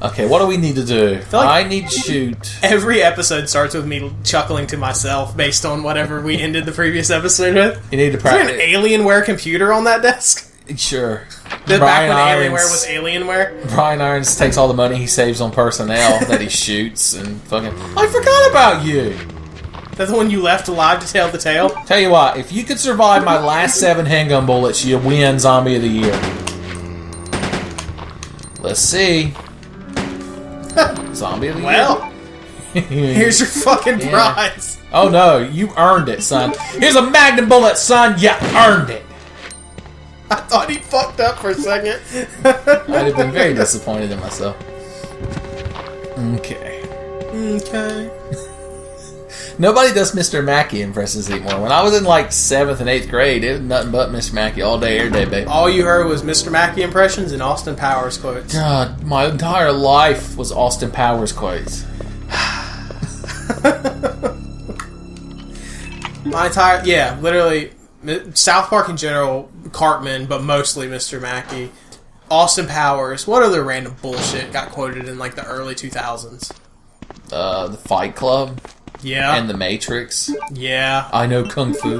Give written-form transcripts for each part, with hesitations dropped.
Okay, what do we need to do? I need to shoot. Every episode starts with me chuckling to myself based on whatever we ended the previous episode with. You need to practice. Is there an Alienware computer on that desk? Sure. Back when Alienware was Alienware? Brian Irons takes all the money he saves on personnel that he shoots and fucking... I forgot about you! That's the one you left alive to tell the tale? Tell you what, if you could survive my last 7 handgun bullets, you win Zombie of the Year. Let's see. Zombie of the Year. Well, here's your fucking prize. Oh no, you earned it, son. Here's a magnum bullet, son. You earned it. I thought he fucked up for a second. I'd have been very disappointed in myself. Okay. Nobody does Mr. Mackey impressions anymore. When I was in like 7th and 8th grade, it was nothing but Mr. Mackey all day, every day, baby. All you heard was Mr. Mackey impressions and Austin Powers quotes. God, my entire life was Austin Powers quotes. Literally, South Park in general, Cartman, but mostly Mr. Mackey. Austin Powers. What other random bullshit got quoted in like the early 2000s? The Fight Club. Yeah. And The Matrix. Yeah. I know Kung Fu.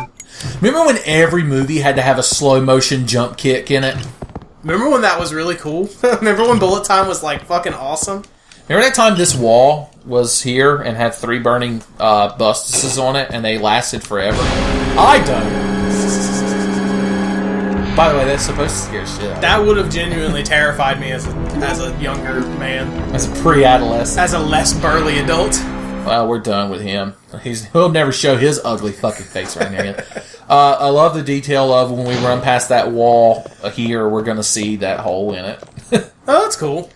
Remember when every movie had to have a slow motion jump kick in it? Remember when that was really cool? Remember when Bullet Time was like fucking awesome? Remember that time this wall was here and had 3 burning bustuses on it and they lasted forever? I don't. By the way, that's supposed to scare shit out. That would have genuinely terrified me as a younger man. As a pre-adolescent. As a less burly adult. Well, we're done with him. He'll never show his ugly fucking face right now again. I love the detail of when we run past that wall here, we're going to see that hole in it. Oh, that's cool.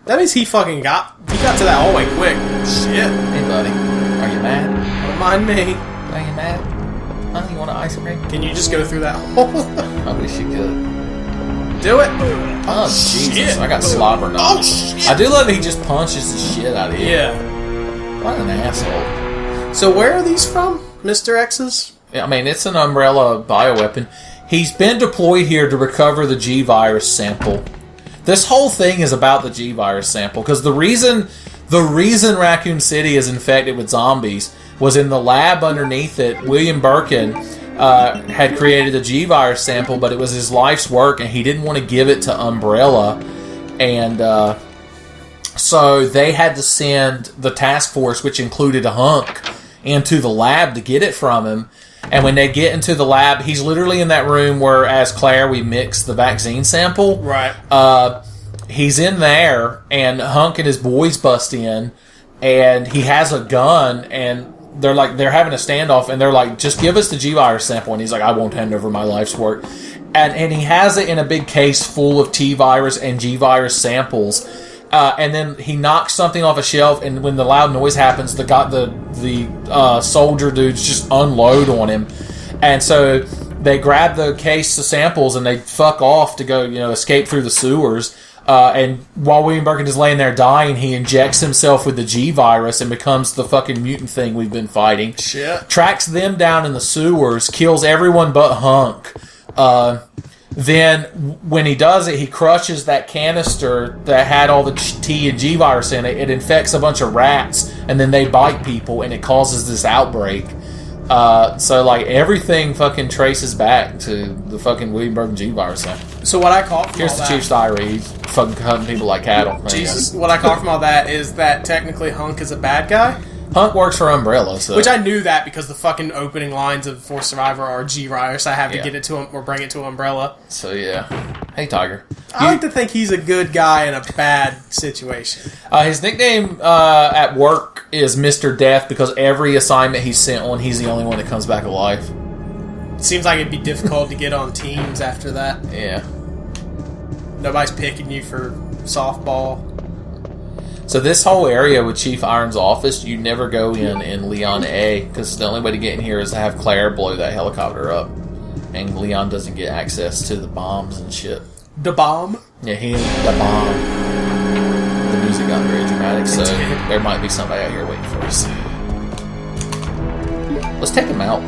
That means he got to that hallway quick. Shit. Hey, buddy. Are you mad? Don't mind me. Are you mad? Huh? You want an ice cream? Can you just go through that hole? I wish you could. Do it. Oh, Jesus. Shit. I got slobber now. Oh, shit. I do love that he just punches the shit out of you. Yeah. What an asshole. So where are these from? Mr. X's? I mean, it's an Umbrella bioweapon. He's been deployed here to recover the G-Virus sample. This whole thing is about the G-Virus sample, because the reason Raccoon City is infected with zombies was in the lab underneath it. William Birkin had created the G-Virus sample, but it was his life's work, and he didn't want to give it to Umbrella. And so they had to send the task force, which included a hunk, into the lab to get it from him. And when they get into the lab, he's literally in that room where, as Claire, we mix the vaccine sample. Right. He's in there, and Hunk and his boys bust in, and he has a gun, and they're having a standoff, and they're like, just give us the G-Virus sample. And he's like, I won't hand over my life's work. And he has it in a big case full of T-Virus and G-Virus samples. And then he knocks something off a shelf, and when the loud noise happens, the soldier dudes just unload on him. And so they grab the case of samples, and they fuck off to go, escape through the sewers. And while William Birkin is laying there dying, he injects himself with the G-Virus and becomes the fucking mutant thing we've been fighting. Shit. Tracks them down in the sewers, kills everyone but Hunk. Then, when he does it, he crushes that canister that had all the T and G-Virus in it. It infects a bunch of rats, and then they bite people, and it causes this outbreak. So, everything fucking traces back to the fucking William Birkin G-Virus thing. So what I caught from Here's all the that... Chief's diary. He's fucking cutting people like cattle. Jesus. What I caught from all that is that technically Hunk is a bad guy. Hunk works for Umbrella, so... Which I knew that because the fucking opening lines of For Survivor are G-Virus. I have to get it to him or bring it to Umbrella. So, yeah. Hey, Tiger. I like to think he's a good guy in a bad situation. His nickname at work is Mr. Death because every assignment he's sent on, he's the only one that comes back alive. Seems like it'd be difficult to get on teams after that. Yeah. Nobody's picking you for softball. So this whole area with Chief Iron's office, you never go in Leon A, because the only way to get in here is to have Claire blow that helicopter up. And Leon doesn't get access to the bombs and shit. The bomb? Yeah, he ain't the bomb. The music got very dramatic, so there might be somebody out here waiting for us. Let's take him out.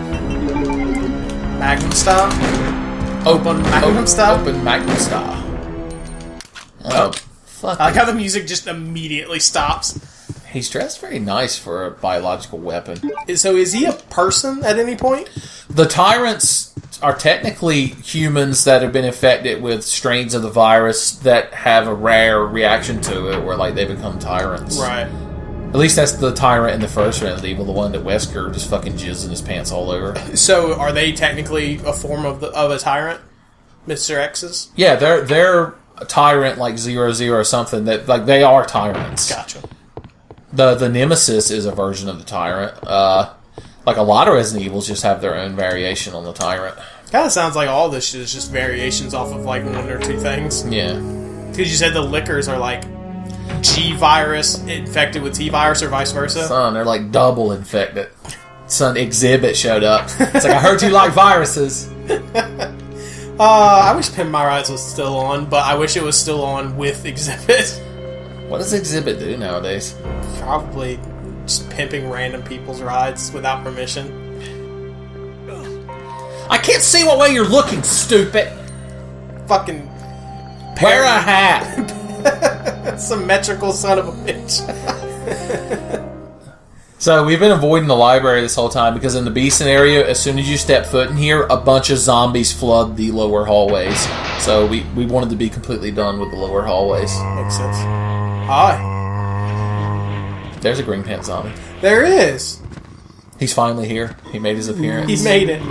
Magnum style? Open Magnum style? Open Magnum style. Well, Fuck. I like how the music just immediately stops. He's dressed very nice for a biological weapon. So is he a person at any point? The tyrants are technically humans that have been infected with strains of the virus that have a rare reaction to it, where like they become tyrants. Right. At least that's the tyrant in the first Resident Evil, the one that Wesker just fucking jizzed in his pants all over. So are they technically a form of a tyrant, Mr. X's? Yeah, they're a tyrant like 00 or something that like they are tyrants. Gotcha. The Nemesis is a version of the tyrant. Like a lot of Resident Evils just have their own variation on the tyrant. Kind of sounds like all this shit is just variations off of like one or two things. Yeah. Because you said the liquors are like G virus infected with T virus or vice versa. Son, they're like double infected. Son, Exhibit showed up. It's like, I heard you like viruses. I wish Pimp My Rides was still on, but I wish it was still on with Exhibit. What does Exhibit do nowadays? Probably just pimping random people's rides without permission. I can't see what way you're looking, stupid. Fucking Wear a hat. symmetrical son of a bitch. So we've been avoiding the library this whole time because in the B scenario, as soon as you step foot in here, a bunch of zombies flood the lower hallways. So we wanted to be completely done with the lower hallways. Makes sense. Hi. There's a green pants zombie. There is. He's finally here. He made his appearance. He made it.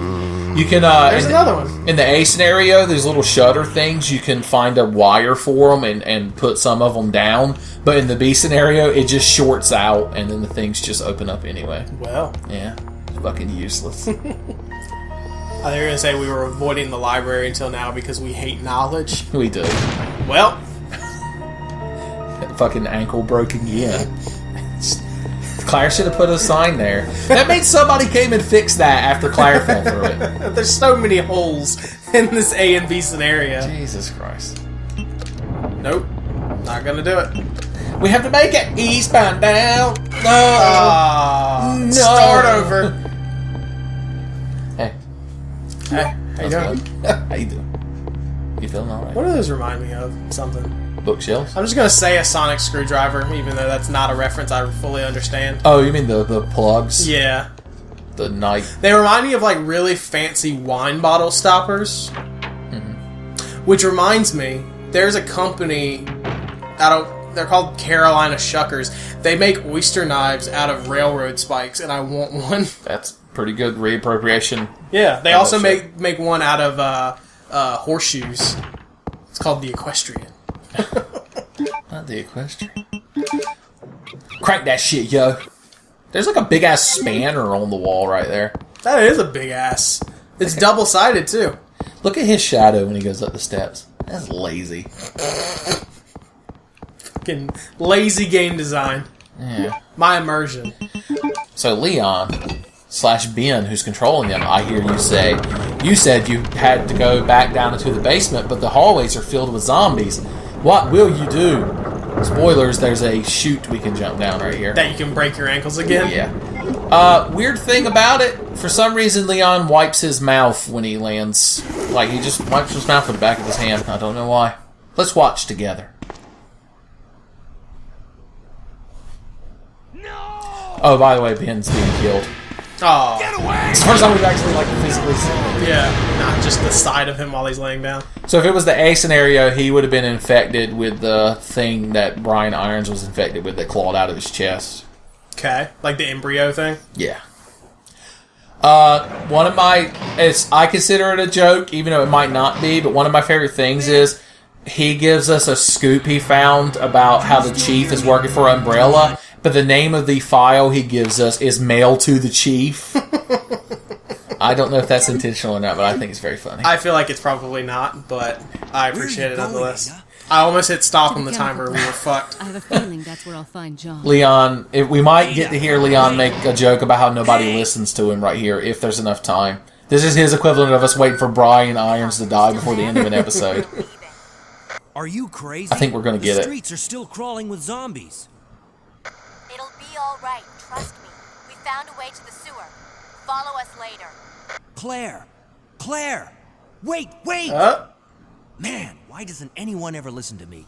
You can. There's another one. In the A scenario, these little shutter things, you can find a wire for them and put some of them down. But in the B scenario, it just shorts out, and then the things just open up anyway. Well. Yeah. Fucking useless. I thought you were going to say we were avoiding the library until now because we hate knowledge. We do. Well. Fucking ankle broke again. Claire should have put a sign there. That means somebody came and fixed that after Claire fell through it. There's so many holes in this A and B scenario. Jesus Christ. Nope. Not gonna do it. We have to make it eastbound down. No. Start over. Hey. Hey, how you doing? How you doing? You feeling alright? What do those remind me of? Something. Bookshelves? I'm just gonna say a sonic screwdriver, even though that's not a reference I fully understand. Oh, you mean the plugs? Yeah. The night. They remind me of like really fancy wine bottle stoppers. Mm-hmm. Which reminds me, there's a company they're called Carolina Shuckers. They make oyster knives out of railroad spikes, and I want one. That's pretty good reappropriation. Yeah, they also make one out of horseshoes. It's called the Equestrian. Not the Equestrian. Crank that shit, yo. There's like a big ass spanner on the wall right there. That is a big ass. It's double sided too. Look at his shadow when he goes up the steps. That's lazy. Fucking lazy game design. Yeah. My immersion. So Leon / Ben, who's controlling them, I hear you say, you said you had to go back down into the basement, but the hallways are filled with zombies. What will you do? Spoilers, there's a chute we can jump down right here. That you can break your ankles again? Yeah. Weird thing about it, for some reason Leon wipes his mouth when he lands. Like, he just wipes his mouth with the back of his hand. I don't know why. Let's watch together. No! Oh, by the way, Ben's being killed. Oh. Get away! It's the first time we've actually, like, physically seen him. Yeah, not just the side of him while he's laying down. So if it was the A scenario, he would have been infected with the thing that Brian Irons was infected with that clawed out of his chest. Okay, like the embryo thing? Yeah. One of my... I consider it a joke, even though it might not be, but one of my favorite things is he gives us a scoop he found about how the chief is working for Umbrella, but the name of the file he gives us is Mail to the Chief. I don't know if that's intentional or not, but I think it's very funny. I feel like it's probably not, but I appreciate it nonetheless. I almost hit stop on the timer. We were fucked. I have a feeling that's where I'll find John. Leon, we might get to hear Leon make a joke about how nobody listens to him right here, if there's enough time. This is his equivalent of us waiting for Brian Irons to die before the end of an episode. Are you crazy? I think we're gonna get The it. streets are still crawling with zombies. It'll be all right. Trust me. We found a way to the sewer. Follow us later. Claire! Claire! Wait! Uh, Man, why doesn't anyone ever listen to me?